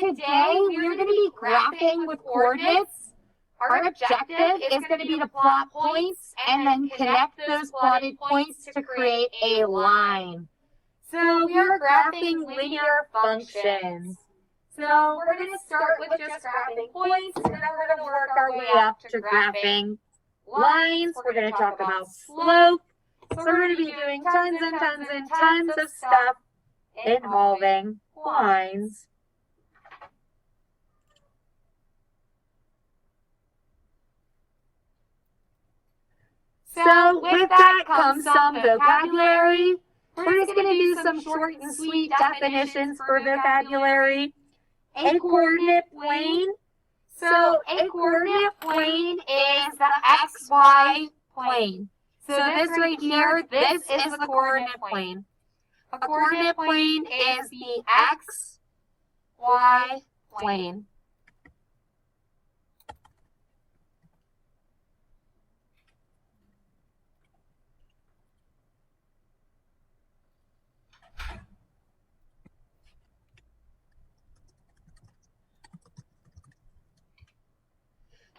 today we're going to be graphing with coordinates. Our objective is going to be to plot points and then connect those plotted points to create a line. So we are graphing linear functions. So we're going to start with just graphing points, and then we're going to work our way up to graphing lines. We're going to talk about slope. So we're going to be doing tons and tons and tons of stuff involving lines. So with that comes some vocabulary. We're just going to do some short and sweet definitions for vocabulary. A coordinate plane. So a coordinate plane is the XY plane. So this right here, this is the coordinate plane. A coordinate plane is the XY plane.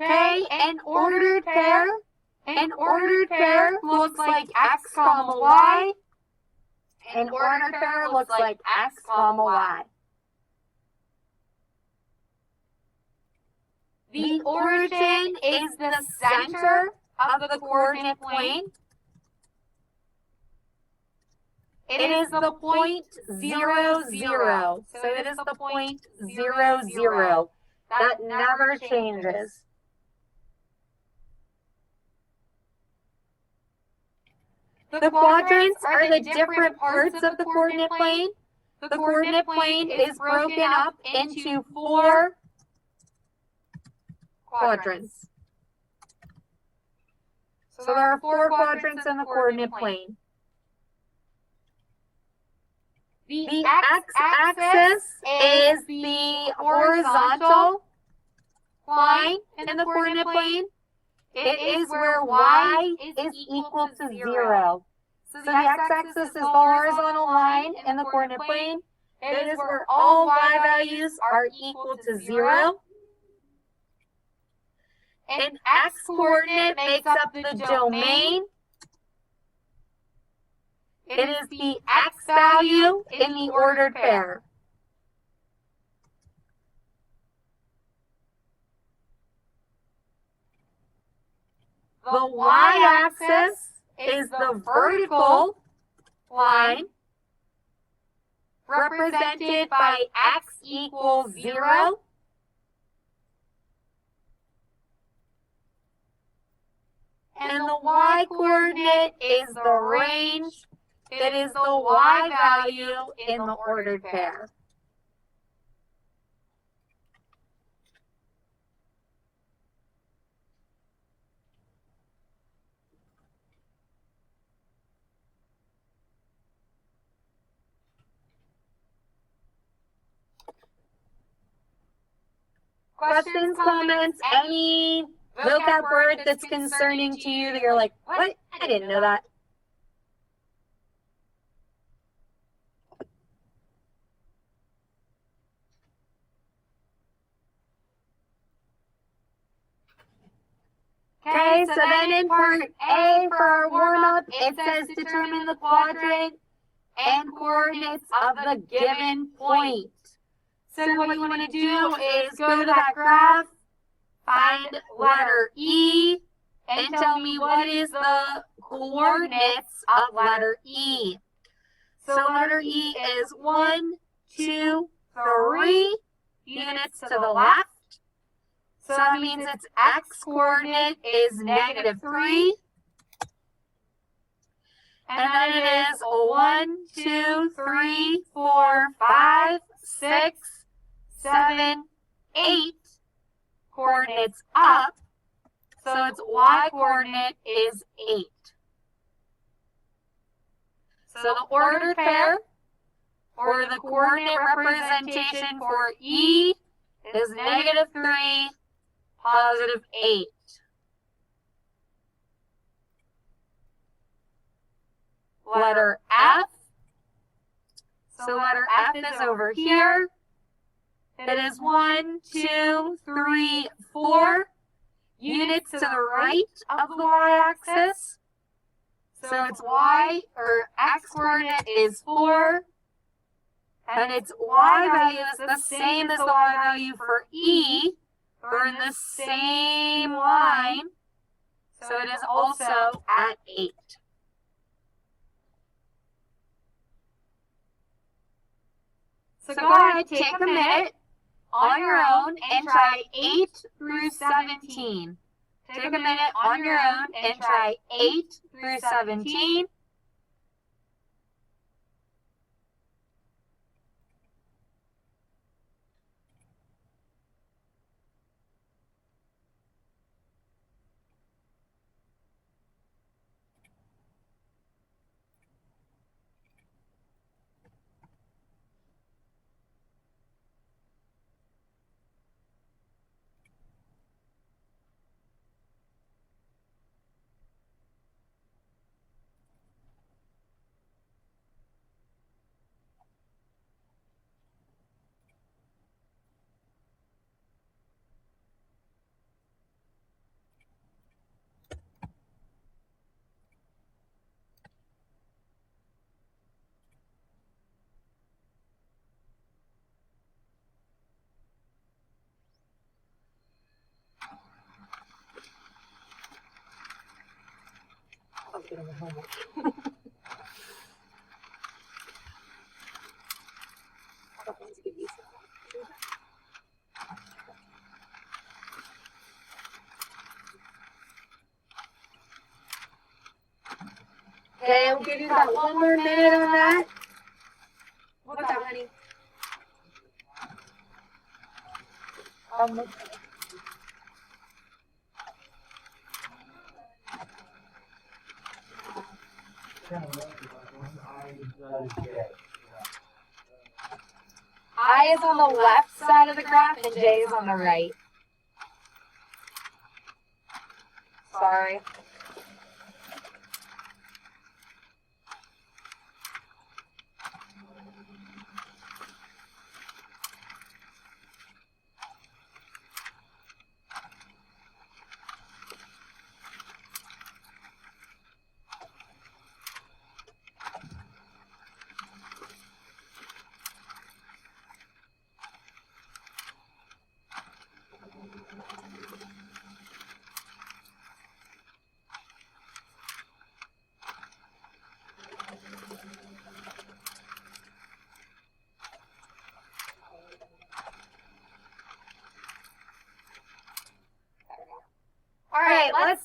Okay, an ordered pair. An ordered pair looks like X comma Y. An ordered pair looks like X comma Y. The origin is the center of the coordinate plane. It is the point 0, 0. So it is the point 0, 0. That never changes. The quadrants are the different parts of the coordinate plane. The coordinate plane is broken up into 4 quadrants. So there are 4 quadrants in the coordinate plane. The x-axis is the horizontal line in the coordinate plane. It is where y is equal to 0. So the x-axis is the horizontal line in the coordinate plane. It is where all y values are equal to 0. An x-coordinate makes up the domain. It is the x value in the ordered pair. The y-axis is the vertical line represented by x equals 0. And the y-coordinate is the range. It is the y value in the ordered pair. Questions, comments, any vocab word that's concerning to you that you're like, what? I didn't know that. Okay, so then in part A for our warm-up, it says determine the quadrant and coordinates of the given point. So what you want to do is go to that graph, find letter E, and tell me what is the coordinates of letter E. So letter E is 1, 2, 3 units to the left. So that means its x-coordinate is -3. And then it is 1, 2, 3, 4, 5, 6, 7, 8 coordinates up. So its y-coordinate is 8. So the ordered pair, or the coordinate representation for E, is -3, +8. Letter F. So letter F is over here. It is 1, 2, 3, 4 units to the right of the y-axis. So its y or x coordinate is 4. And its y value is the same as the y value for E. They're in the same line. So it is also at 8. So go ahead, take a minute on your own and try 8 through 17. Take a minute on your own and try 8 through 17. Okay, we'll give you about 1 more minute on that. What's up, honey? I is on the left side of the graph and J is on the right. Sorry. All right, let's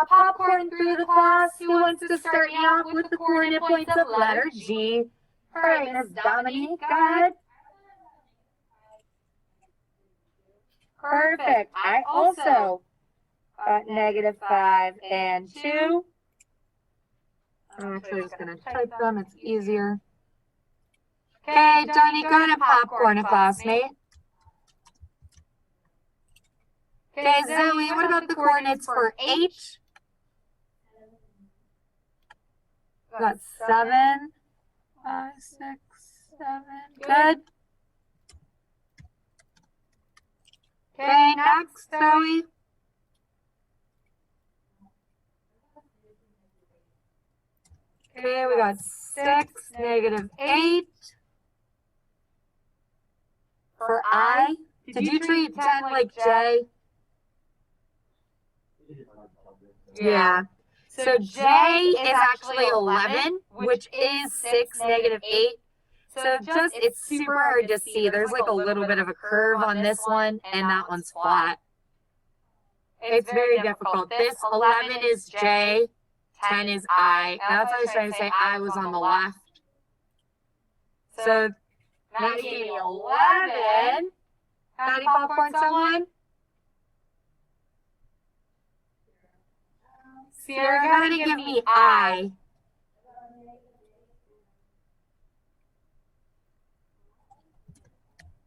popcorn through the class. Who wants to start me off with the coordinate points of letter G? All right, Miss Dominique, go ahead. Perfect. I also got -5 and 2. I'm actually just going to type them. It's easier. Okay, Johnny, go ahead and popcorn a classmate. Okay, Zoe, what about the coordinates for H? Got 7, 5, 6, 7. Good. Okay, next, Zoe. Okay, we got 6, -8. For I, did you treat 10 like J? Yeah. So J is actually 11, which is 6, -8. So just, it's super hard to see. There's like a little bit of a curve on this one, and that one's flat. It's very difficult. This 11 is J, 10 is I. That's what I was trying to say. I was on the left. So Maddie gave me 11. Maddie, popcorn someone? So you're going to give me I.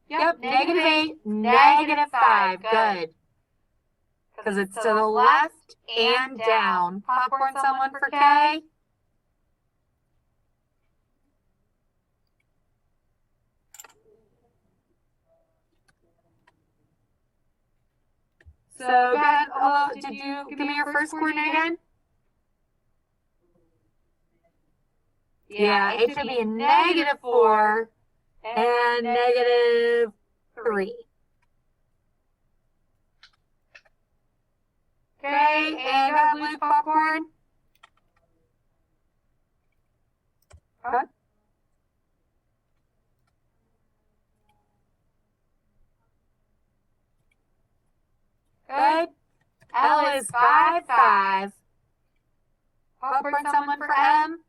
Yep, -8, -5. Good. Because it's to the left and down. Popcorn someone for K? So go ahead, did you give me your first coordinate again? Yeah, it should be -4 and -3. Okay, and got blue popcorn. Okay. Good. L is 5, 5. Popcorn someone for M.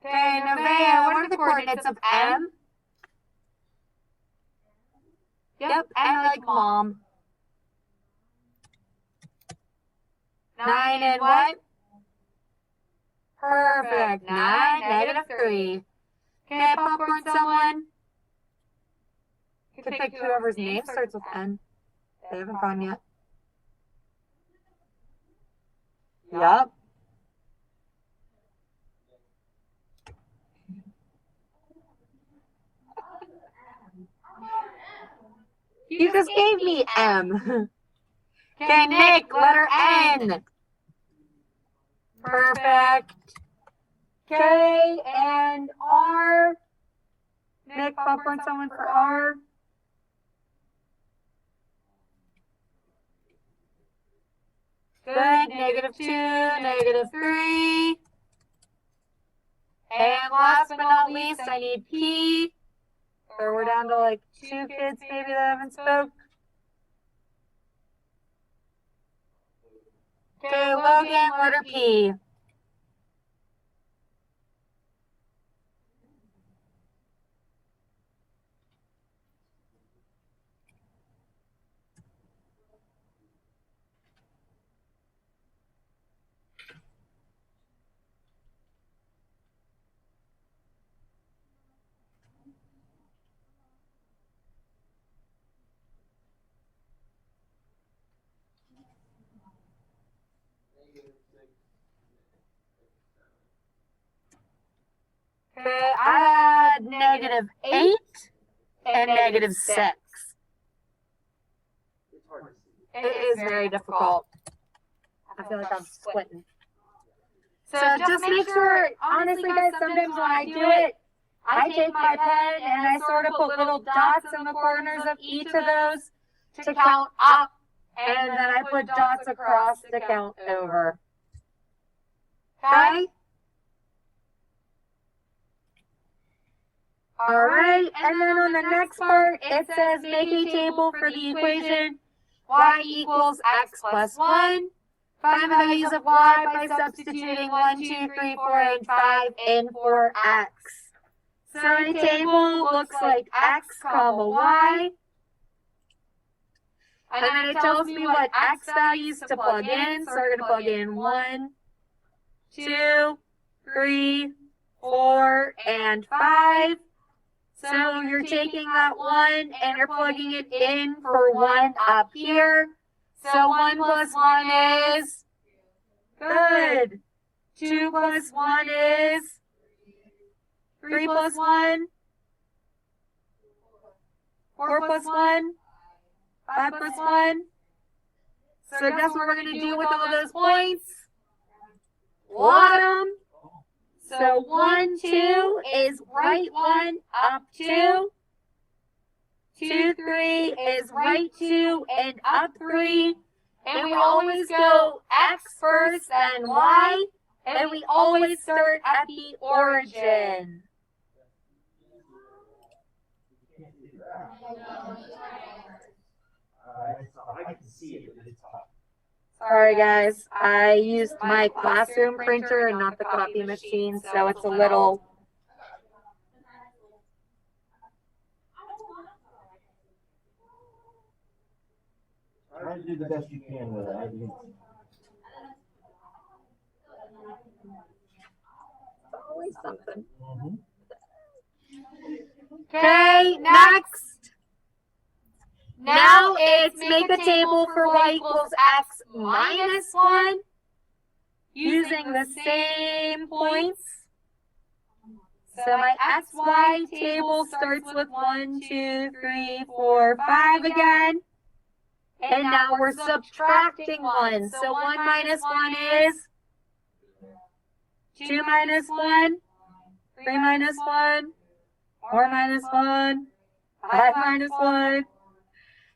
Okay, Nevaeh, what are the coordinates of M? Yep, M like mom. 9 and what? Perfect. 9, -3. Okay, popcorn someone. You can pick whoever's name starts with N. They haven't gone yet. Yup. You just gave me M. Okay, Nick, letter N. Perfect. K and R. Nick, popcorn someone for R. Good, -2, -3. And last but not least, I need P. So we're down to like 2 kids maybe that haven't spoke. Okay, Logan, letter P. Okay, I had -8 and -6. It is very difficult. I feel like I'm splitting. So just make sure, honestly guys, sometimes when I do it, I take my pen and I sort of put little dots in the corners of each of those to count up, and then I put dots across to count over. Okay? All right, and then on the next part, it says make a table for the equation y equals x plus 1. Find the values of y by substituting 1, 2, 3, 4, and 5 in for x. So the table looks like x comma y. And then it tells me what x values to plug in. So we're going to plug in 1, 2, 3, 4, and 5. So you're taking that 1 and you're plugging it in for 1 up here. So 1 plus 1 is? Good. 2 plus 1 is? 3 plus 1? 4 plus 1? 5 plus 1? So guess what we're going to do with all those points? Lot them. So 1, 2 is right 1, up 2. 2, 3 is right 2 and up 3. And we always go x first, then y. And we always start at the origin. I can see it, but it's hot. Sorry guys, I used my classroom printer and not the copy machine, so it's a little... Try to do the best you can with it. Always something. Mm-hmm. Okay, next. Now it's make a table for y equals x minus 1 using the same points. So my XY table starts with 1, 2, 3, 4, 5 again. And now we're subtracting 1. So 1 minus 1 is 2 minus 1, 3 minus 1, 4 minus 1, 5 minus 1.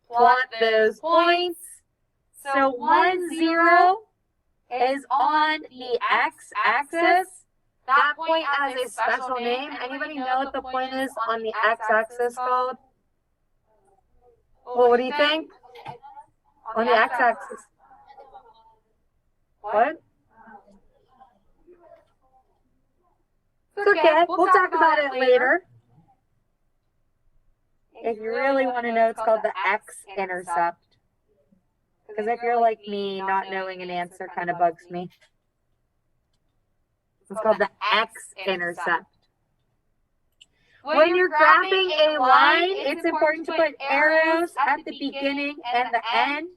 Plot those points. So 1, 0 is on the x-axis. That point has a special name. Anybody know what the point is on the x-axis called? Well, what do you think? On the x-axis. What? It's okay. We'll talk about it later. If you really want to know, it's called the x-intercept. Because if you're like me, not knowing an answer kind of bugs me. It's called the x-intercept. When you're graphing a line, it's important to put arrows at the beginning and the end.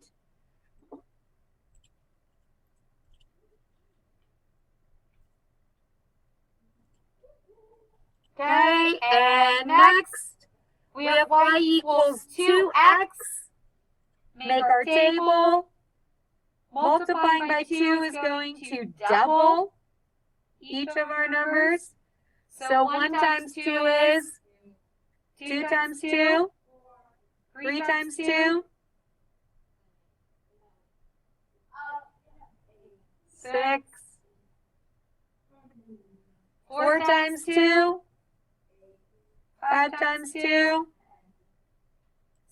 Okay, and next, we have y equals 2x. Make our table. Multiplying by 2 is going to double each of our numbers. So 1 times 2 is 2 times 2, 3 times 2, 6, 4 times 2, 5 times 2.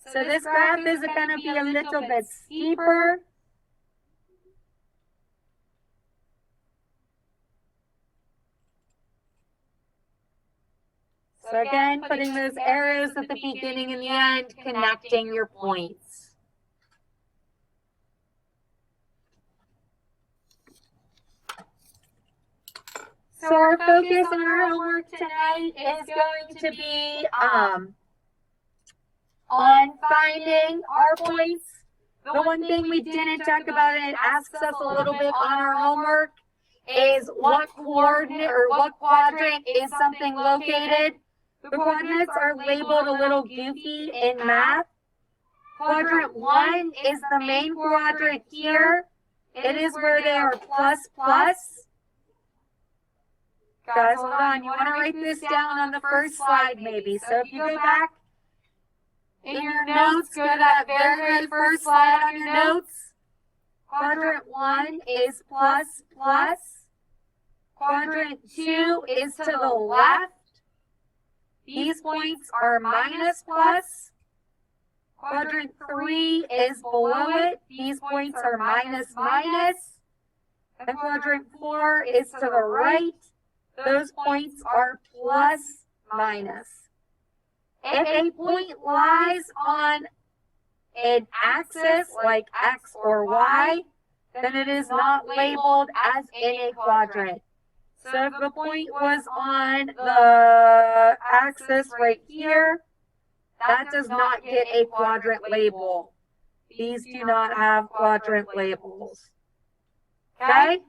So this graph is going to be a little bit steeper. So again, putting those arrows at the beginning and the end, connecting your points. So our focus on our homework tonight is going to be on finding our points. The one thing we didn't talk about, and it asks us a little bit on our homework, is what coordinate or what quadrant is something located. The coordinates are labeled a little goofy in math. Quadrant 1 is the main quadrant here. It is where they are plus plus. Guys, hold on. You want to write this down on the first slide maybe. So if you go back in your notes, go to that very first slide on your notes. Quadrant 1 is plus plus. Quadrant 2 is to the left. These points are minus plus. Quadrant 3 is below it. These points are minus minus. And quadrant 4 is to the right. Those points are plus minus. If a point lies on an axis like X or Y, then it is not labeled as in a quadrant. So if the point was on the axis right here, that does not get a quadrant label. These do not have quadrant labels. Okay?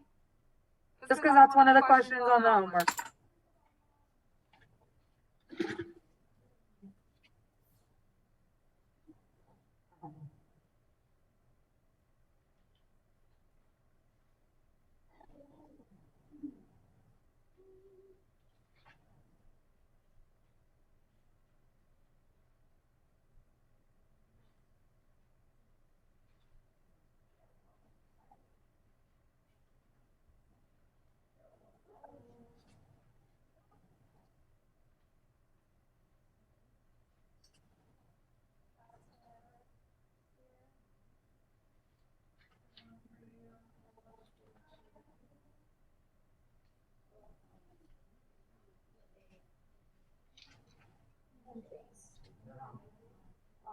Just because that's one of the questions on the homework.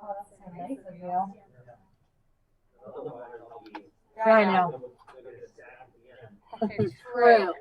Oh, that's so nice of you. I know. True.